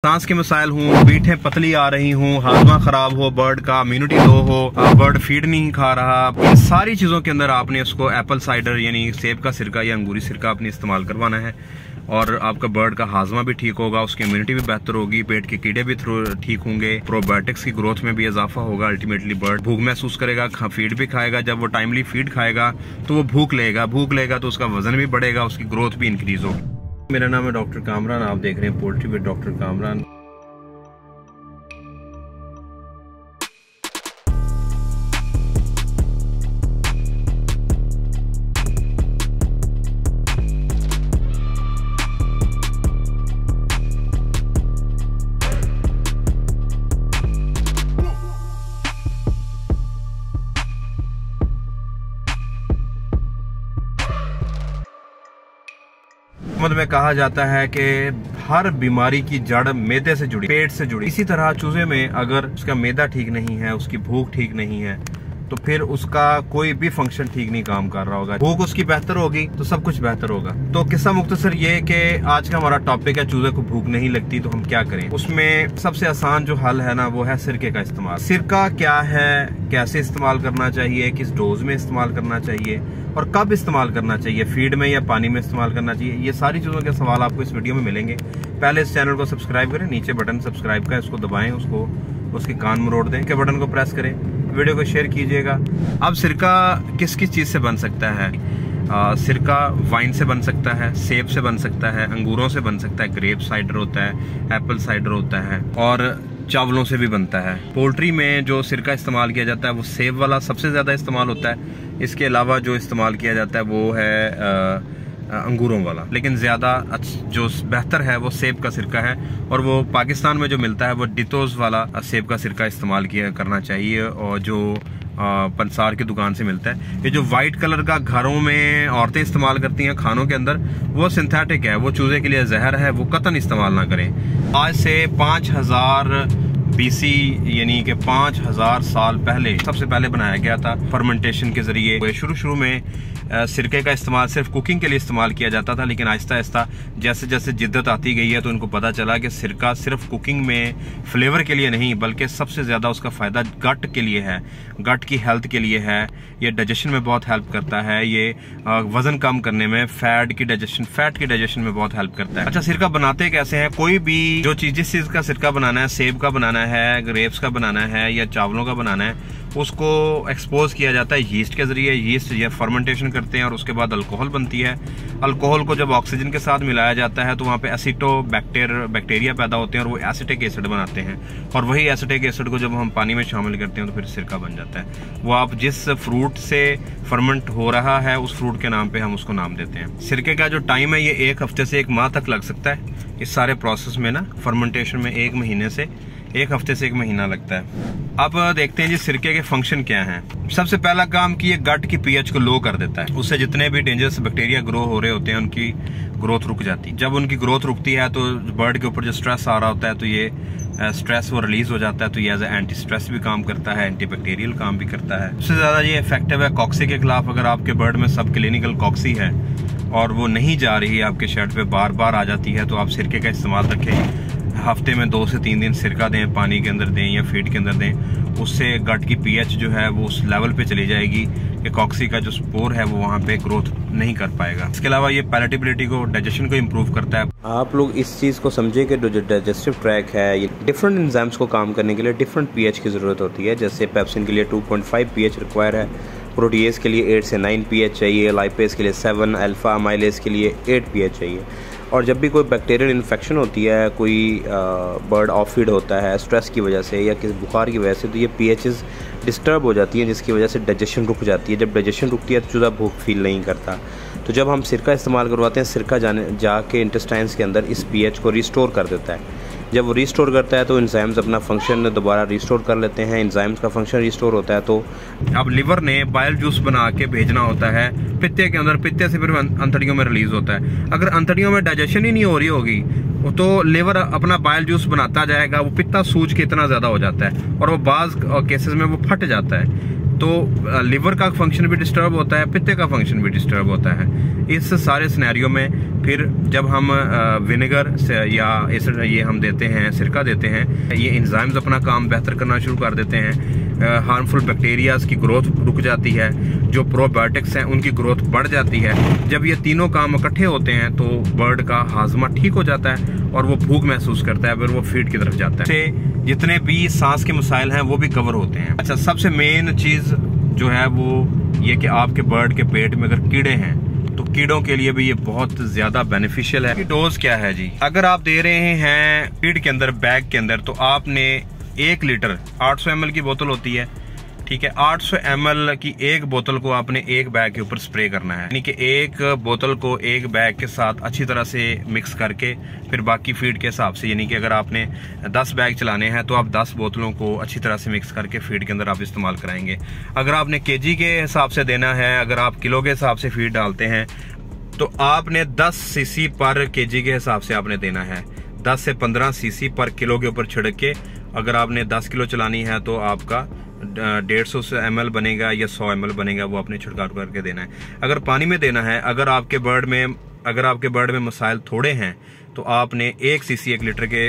सांस के मसाइल हों, पीठें पतली आ रही हों, हाजमा खराब हो, बर्ड का इम्यूनिटी लो हो, बर्ड फीड नहीं खा रहा, इन सारी चीज़ों के अंदर आपने उसको एप्पल साइडर यानी सेब का सिरका या अंगूरी सिरका आपने इस्तेमाल करवाना है। और आपका बर्ड का हाजमा भी ठीक होगा, उसकी इम्यूनिटी भी बेहतर होगी, पेट के कीड़े भी ठीक होंगे, प्रोबायोटिक्स की ग्रोथ में भी इजाफा होगा। अल्टीमेटली बर्ड भूख महसूस करेगा, फीड भी खाएगा। जब वो टाइमली फीड खाएगा तो वो भूख लेगा तो उसका वजन भी बढ़ेगा, उसकी ग्रोथ भी इंक्रीज होगी। मेरा नाम है डॉक्टर कामरान, आप देख रहे हैं पोल्ट्री विद डॉक्टर कामरान। में कहा जाता है कि हर बीमारी की जड़ मैदे से जुड़ी, पेट से जुड़ी। इसी तरह चूजे में अगर उसका मैदा ठीक नहीं है, उसकी भूख ठीक नहीं है, तो फिर उसका कोई भी फंक्शन ठीक नहीं काम कर रहा होगा। भूख उसकी बेहतर होगी तो सब कुछ बेहतर होगा। तो किस्सा मुख्तसर ये कि आज का हमारा टॉपिक है चूजे को भूख नहीं लगती तो हम क्या करें। उसमें सबसे आसान जो हल है ना, वो है सिरके का इस्तेमाल। सिरका क्या है, कैसे इस्तेमाल करना चाहिए, किस डोज में इस्तेमाल करना चाहिए और कब इस्तेमाल करना चाहिए, फीड में या पानी में इस्तेमाल करना चाहिए, ये सारी चीजों के सवाल आपको इस वीडियो में मिलेंगे। पहले इस चैनल को सब्सक्राइब करें, नीचे बटन सब्सक्राइब का उसको दबाएं, उसको उसके कान मरोड़ दें, के बटन को प्रेस करें, वीडियो को शेयर कीजिएगा। अब सिरका किस किस चीज से बन सकता है? सिरका वाइन से बन सकता है, सेब से बन सकता है, अंगूरों से बन सकता है, ग्रेप साइडर होता है, एप्पल साइडर होता है और चावलों से भी बनता है। पोल्ट्री में जो सिरका इस्तेमाल किया जाता है वो सेब वाला सबसे ज्यादा इस्तेमाल होता है। इसके अलावा जो इस्तेमाल किया जाता है वो है अंगूरों वाला, लेकिन ज्यादा जो बेहतर है वो सेब का सिरका है। और वो पाकिस्तान में जो मिलता है वो डिटोज वाला सेब का सिरका इस्तेमाल करना चाहिए, और जो पंसार की दुकान से मिलता है। ये जो व्हाइट कलर का घरों में औरतें इस्तेमाल करती हैं खानों के अंदर, वो सिंथेटिक है, वो चूजे के लिए जहर है, वो कतन इस्तेमाल ना करें। आज से 5000 BC यानी कि 5000 साल पहले सबसे पहले बनाया गया था फर्मेंटेशन के जरिए। शुरू में सिरके का इस्तेमाल सिर्फ कुकिंग के लिए इस्तेमाल किया जाता था, लेकिन आहिस्ता आहिस्ता जैसे जैसे जिद्दत आती गई है तो उनको पता चला कि सिरका सिर्फ कुकिंग में फ्लेवर के लिए नहीं बल्कि सबसे ज्यादा उसका फायदा गट के लिए है, गट की हेल्थ के लिए है। ये डाइजेशन में बहुत हेल्प करता है, ये वजन कम करने में, फैट की डाइजेशन में बहुत हेल्प करता है। अच्छा, सिरका बनाते कैसे हैं? कोई भी जो चीज, जिस चीज का सिरका बनाना है, सेब का बनाना है, ग्रेप्स का बनाना है या चावलों का बनाना है, उसको एक्सपोज किया जाता है यीस्ट के जरिए। यीस्ट ये फर्मेंटेशन करते हैं और उसके बाद अल्कोहल बनती है। अल्कोहल को जब ऑक्सीजन के साथ मिलाया जाता है तो वहाँ पे बैक्टीरिया पैदा होते हैं और वो एसिटिक एसिड बनाते हैं, और वही एसिटिक एसिड को जब हम पानी में शामिल करते हैं तो फिर सिरका बन जाता है। वो आप जिस फ्रूट से फर्मेंट हो रहा है उस फ्रूट के नाम पे हम उसको नाम देते हैं। सिरके का जो टाइम है ये 1 हफ्ते से 1 माह तक लग सकता है। इस सारे प्रोसेस में ना, फर्मेंटेशन में 1 महीने से 1 हफ्ते से 1 महीना लगता है। अब देखते हैं जी सिरके के फंक्शन क्या हैं। सबसे पहला काम कि ये गट की pH को लो कर देता है। उससे जितने भी डेंजरस बैक्टीरिया ग्रो हो रहे होते हैं उनकी ग्रोथ रुक जाती है। जब उनकी ग्रोथ रुकती है तो बर्ड के ऊपर जो स्ट्रेस आ रहा होता है तो ये स्ट्रेस वो रिलीज हो जाता है, तो ये एज एंटी स्ट्रेस भी काम करता है, एंटी बैक्टीरियल काम भी करता है। सबसे ज्यादा ये इफेक्टिव है कॉक्सी के खिलाफ। अगर आपके बर्ड में सब क्लिनिकल कॉक्सी है और वो नहीं जा रही है आपके शेड पे, बार बार आ जाती है, तो आप सिरके का इस्तेमाल रखें। हफ्ते में 2 से 3 दिन सिरका दें, पानी के अंदर दें या फीड के अंदर दें। उससे गट की pH जो है वो उस लेवल पे चली जाएगी कि कॉक्सी का जो स्पोर है वो वहाँ पे ग्रोथ नहीं कर पाएगा। इसके अलावा ये पैलेटेबिलिटी को, डाइजेशन को इम्प्रूव करता है। आप लोग इस चीज़ को समझे कि जो डाइजेस्टिव ट्रैक है, ये डिफरेंट एंजाइम्स को काम करने के लिए डिफरेंट pH की ज़रूरत होती है। जैसे पेप्सिन के लिए 2.5 pH रिक्वायर है, प्रोटीएज के लिए 8 से 9 pH चाहिए, लाइपेज के लिए 7, अल्फा अमाइलेज के लिए 8 pH चाहिए। और जब भी कोई बैक्टीरियल इन्फेक्शन होती है, कोई बर्ड ऑफ फीड होता है स्ट्रेस की वजह से या किसी बुखार की वजह से, तो ये pHs डिस्टर्ब हो जाती हैं, जिसकी वजह से डाइजेशन रुक जाती है। जब डाइजेशन रुकती है तो चूजा भूख फील नहीं करता। तो जब हम सिरका इस्तेमाल करवाते हैं, सिरका जाके इंटेस्टाइन्स के अंदर इस pH को रिस्टोर कर देता है। जब वो रिस्टोर करता है तो एंजाइम्स अपना फंक्शन दोबारा रिस्टोर कर लेते हैं। एंजाइम्स का फंक्शन रिस्टोर होता है तो अब लिवर ने बाइल जूस बना के भेजना होता है पित्ते के अंदर, पित्ते से फिर अंतड़ियों में रिलीज होता है। अगर अंतड़ियों में डाइजेशन ही नहीं हो रही होगी तो लिवर अपना बाइल जूस बनाता जाएगा, वो पित्ता सूज के इतना ज्यादा हो जाता है और वो बाज केसेस में वो फट जाता है। तो लिवर का फंक्शन भी डिस्टर्ब होता है, पित्ते का फंक्शन भी डिस्टर्ब होता है। इस सारे सिनेरियो में फिर जब हम विनेगर या ये हम देते हैं, सिरका देते हैं, ये एंजाइम्स अपना काम बेहतर करना शुरू कर देते हैं, हार्मफुल बैक्टीरियाज की ग्रोथ रुक जाती है, जो प्रोबायोटिक्स हैं उनकी ग्रोथ बढ़ जाती है। जब ये तीनों काम इकट्ठे होते हैं तो बर्ड का हाजमा ठीक हो जाता है और वो भूख महसूस करता है, फिर वो फीड की तरफ जाता है। जितने भी सांस के मसाइल हैं वो भी कवर होते हैं। अच्छा, सबसे मेन चीज जो है वो ये कि आपके बर्ड के पेट में अगर कीड़े हैं तो कीड़ों के लिए भी ये बहुत ज्यादा बेनिफिशियल है। डोज क्या है जी? अगर आप दे रहे हैं फीड के अंदर, बैग के अंदर, तो आपने 1 लीटर 800 ml की बोतल होती है, ठीक है, 800 ml की एक बोतल को आपने एक बैग के ऊपर स्प्रे करना है। यानी कि एक बोतल को एक बैग के साथ अच्छी तरह से मिक्स करके फिर बाकी फीड के हिसाब से, यानी कि अगर आपने 10 बैग चलाने हैं तो आप 10 बोतलों को अच्छी तरह से मिक्स करके फीड के अंदर आप इस्तेमाल कराएंगे। अगर आपने केजी के हिसाब से देना है, अगर आप किलो के हिसाब से फीड डालते हैं तो आपने 10 सीसी पर केजी के हिसाब से आपने देना है। 10 से 15 सीसी पर किलो के ऊपर छिड़क के, अगर आपने 10 किलो चलानी है तो आपका 150 ml बनेगा या 100 ml बनेगा, वो आपने छिड़काव करके देना है। अगर पानी में देना है, अगर आपके बर्ड में मसाइल थोड़े हैं तो आपने 1 सीसी 1 लीटर के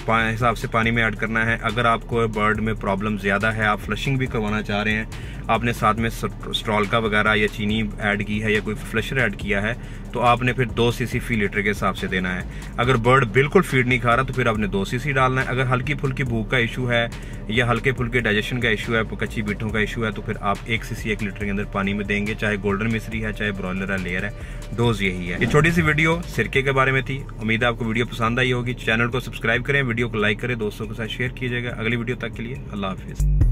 हिसाब से पानी में ऐड करना है। अगर आपको बर्ड में प्रॉब्लम ज़्यादा है, आप फ्लशिंग भी करवाना चाह रहे हैं, आपने साथ में स्ट्रॉलका वगैरह या चीनी ऐड की है या कोई फ्लशर ऐड किया है, तो आपने फिर 2 सीसी फी लीटर के हिसाब से देना है। अगर बर्ड बिल्कुल फीड नहीं खा रहा तो फिर आपने 2 सीसी डालना है। अगर हल्की फुल्की भूख का इशू है या हल्के फुल्के डाइजेशन का इशू है, कच्ची बीटों का इशू है, तो फिर आप 1 सीसी 1 लीटर के अंदर पानी में देंगे, चाहे गोल्डन मिश्री है, चाहे ब्रॉयलर है, लेयर है, डोज यही है। ये छोटी सी वीडियो सिरके के बारे में थी। उम्मीद है आपको वीडियो पसंद आई होगी। चैनल को सब्सक्राइब करें, वीडियो को लाइक करें, दोस्तों के साथ शेयर कीजिएगा। अगली वीडियो तक के लिए अल्लाह हाफिज।